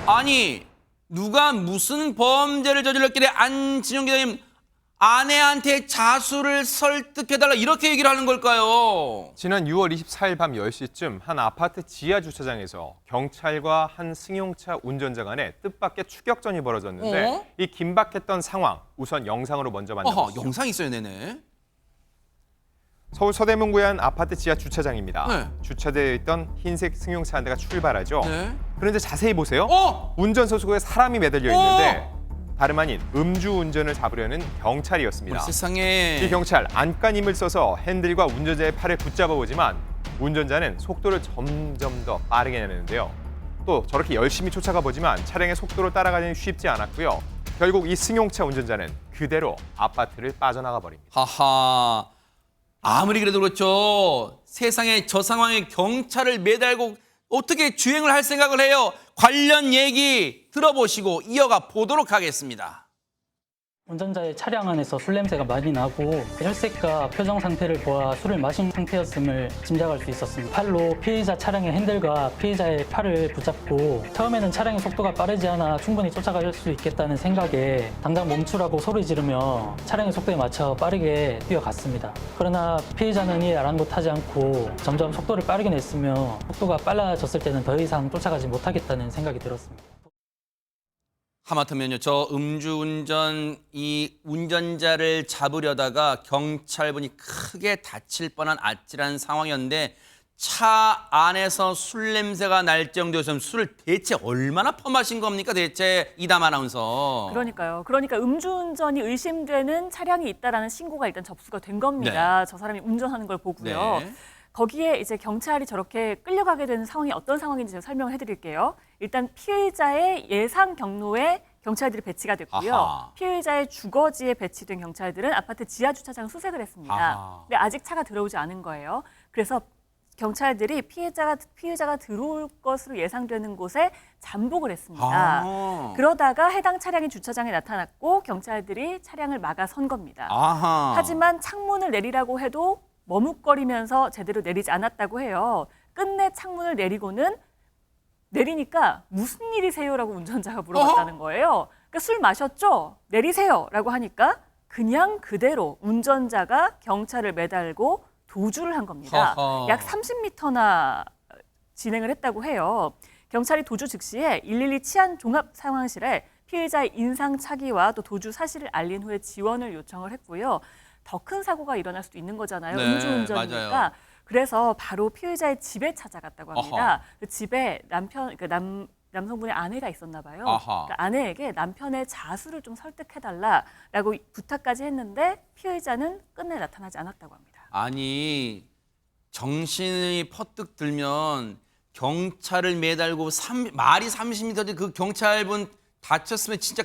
아니, 누가 무슨 범죄를 저질렀길래 안진영 기자님 아내한테 자수를 설득해달라 이렇게 얘기를 하는 걸까요? 지난 6월 24일 밤 10시쯤 한 아파트 지하 주차장에서 경찰과 한 승용차 운전자 간에 뜻밖의 추격전이 벌어졌는데 이 긴박했던 상황 우선 영상으로 먼저 만나보시죠. 영상 있어요, 네네. 서울 서대문구의 한 아파트 지하 주차장입니다. 네. 주차되어 있던 흰색 승용차 한 대가 출발하죠. 네. 그런데 자세히 보세요. 어? 운전석 속에 사람이 매달려 있는데 다름 아닌 음주운전을 잡으려는 경찰이었습니다. 세상에. 이 경찰 안간힘을 써서 핸들과 운전자의 팔을 붙잡아 보지만 운전자는 속도를 점점 더 빠르게 내는데요. 또 저렇게 열심히 쫓아가 보지만 차량의 속도를 따라가기는 쉽지 않았고요. 결국 이 승용차 운전자는 그대로 아파트를 빠져나가 버립니다. 하하. 아무리 그래도 그렇죠. 세상에 저 상황에 경찰을 매달고 어떻게 주행을 할 생각을 해요? 관련 얘기 들어보시고 이어가 보도록 하겠습니다. 운전자의 차량 안에서 술 냄새가 많이 나고 혈색과 표정 상태를 보아 술을 마신 상태였음을 짐작할 수 있었습니다. 팔로 피해자 차량의 핸들과 피해자의 팔을 붙잡고 처음에는 차량의 속도가 빠르지 않아 충분히 쫓아갈 수 있겠다는 생각에 당장 멈추라고 소리 지르며 차량의 속도에 맞춰 빠르게 뛰어갔습니다. 그러나 피해자는 이에 아랑곳하지 않고 점점 속도를 빠르게 냈으며 속도가 빨라졌을 때는 더 이상 쫓아가지 못하겠다는 생각이 들었습니다. 하마터면요, 저 음주운전 이 운전자를 잡으려다가 경찰분이 크게 다칠 뻔한 아찔한 상황이었는데 차 안에서 술 냄새가 날 정도였으면 술을 대체 얼마나 퍼마신 겁니까 대체 이담 아나운서. 그러니까요. 그러니까 음주운전이 의심되는 차량이 있다라는 신고가 일단 접수가 된 겁니다. 저 사람이 운전하는 걸 보고요. 네. 거기에 이제 경찰이 저렇게 끌려가게 되는 상황이 어떤 상황인지 제가 설명을 해드릴게요. 일단 피해자의 예상 경로에 경찰들이 배치가 됐고요. 아하. 피해자의 주거지에 배치된 경찰들은 아파트 지하 주차장 수색을 했습니다. 아하. 근데 아직 차가 들어오지 않은 거예요. 그래서 경찰들이 피해자가 들어올 것으로 예상되는 곳에 잠복을 했습니다. 그러다가 해당 차량이 주차장에 나타났고 경찰들이 차량을 막아선 겁니다. 아하. 하지만 창문을 내리라고 해도 머뭇거리면서 제대로 내리지 않았다고 해요. 끝내 창문을 내리니까 무슨 일이세요라고 운전자가 물어봤다는 거예요. 그러니까 술 마셨죠? 내리세요라고 하니까 그냥 그대로 운전자가 경찰을 매달고 도주를 한 겁니다. 허허. 약 30m나 진행을 했다고 해요. 경찰이 도주 즉시에 112 치안 종합 상황실에 피해자의 인상 차기와 또 도주 사실을 알린 후에 지원을 요청을 했고요. 더 큰 사고가 일어날 수도 있는 거잖아요. 네, 음주운전이니까. 맞아요. 그래서 바로 피해자의 집에 찾아갔다고 합니다. 어허. 그 집에 남성분의 아내가 있었나 봐요. 아하. 그러니까 아내에게 남편의 자수를 좀 설득해달라라고 부탁까지 했는데 피해자는 끝내 나타나지 않았다고 합니다. 아니, 정신이 퍼뜩 들면 경찰을 매달고 말이 30m 그 경찰분 다쳤으면 진짜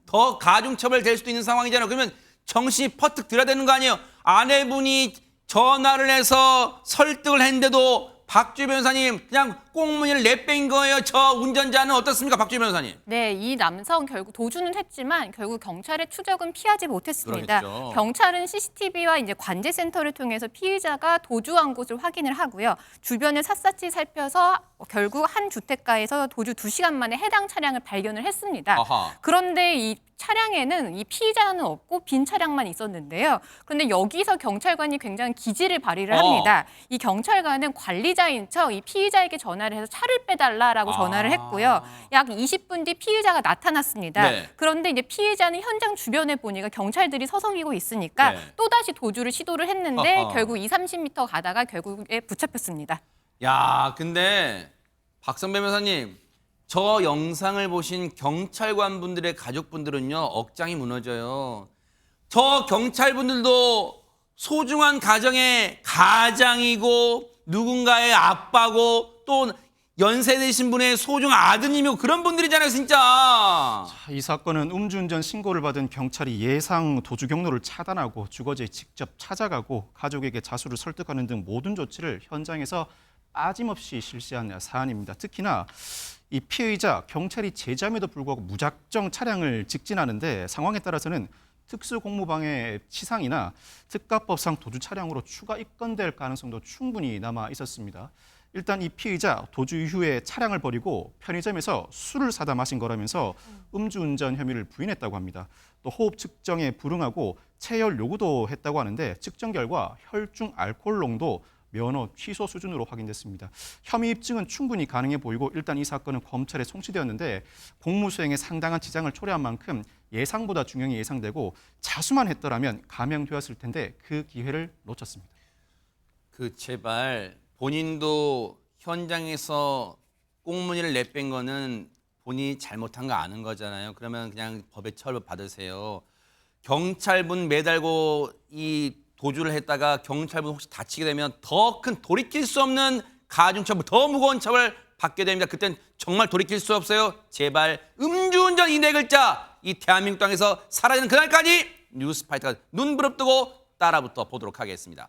더 가중처벌 될 수도 있는 상황이잖아요. 그러면 정신이 퍼뜩 들어야 되는 거 아니에요? 아내분이 전화를 해서 설득을 했는데도 박주희 변호사님 그냥 꽁무니를 내뺀 거예요. 저 운전자는 어떻습니까, 박주희 변호사님? 네, 이 남성 결국 도주는 했지만 결국 경찰의 추적은 피하지 못했습니다. 그러겠죠. 경찰은 CCTV와 이제 관제센터를 통해서 피의자가 도주한 곳을 확인을 하고요. 주변을 샅샅이 살펴서 결국 한 주택가에서 도주 2시간 만에 해당 차량을 발견을 했습니다. 아하. 그런데 이 차량에는 이 피의자는 없고 빈 차량만 있었는데요. 그런데 여기서 경찰관이 굉장히 기지를 발휘를 합니다. 이 경찰관은 관리자인 척 이 피의자에게 전화를 해서 차를 빼달라라고 전화를 했고요. 약 20분 뒤 피의자가 나타났습니다. 네. 그런데 이제 피의자는 현장 주변에 보니까 경찰들이 서성이고 있으니까 네. 또다시 도주를 시도를 했는데 어허. 결국 20-30m 가다가 결국에 붙잡혔습니다. 야, 근데 박선배 변호사님, 저 영상을 보신 경찰관 분들의 가족분들은요, 억장이 무너져요. 저 경찰분들도 소중한 가정의 가장이고 누군가의 아빠고 또 연세 드신 분의 소중한 아드님이고 그런 분들이잖아요, 진짜. 이 사건은 음주운전 신고를 받은 경찰이 예상 도주 경로를 차단하고 주거지에 직접 찾아가고 가족에게 자수를 설득하는 등 모든 조치를 현장에서 빠짐없이 실시한 사안입니다. 특히나 이 피해자 경찰이 제지함에도 불구하고 무작정 차량을 직진하는데 상황에 따라서는 특수공무방해 치상이나 특가법상 도주 차량으로 추가 입건될 가능성도 충분히 남아 있었습니다. 일단 이 피의자 도주 이후에 차량을 버리고 편의점에서 술을 사다 마신 거라면서 음주운전 혐의를 부인했다고 합니다. 또 호흡 측정에 불응하고 체열 요구도 했다고 하는데 측정 결과 혈중 알코올 농도 면허 취소 수준으로 확인됐습니다. 혐의 입증은 충분히 가능해 보이고 일단 이 사건은 검찰에 송치되었는데 공무수행에 상당한 지장을 초래한 만큼 예상보다 중형이 예상되고 자수만 했더라면 감형되었을 텐데 그 기회를 놓쳤습니다. 제발 본인도 현장에서 꽁무니를 내뺀 거는 본인이 잘못한 거 아는 거잖아요. 그러면 그냥 법에 처벌 받으세요. 경찰분 매달고 이 도주를 했다가 경찰분 혹시 다치게 되면 더 큰 돌이킬 수 없는 가중처벌, 더 무거운 처벌 받게 됩니다. 그땐 정말 돌이킬 수 없어요. 제발 음주운전 이 네 글자 이 대한민국 땅에서 사라지는 그날까지 뉴스파이터가 눈 부릅뜨고 따라붙어 보도록 하겠습니다.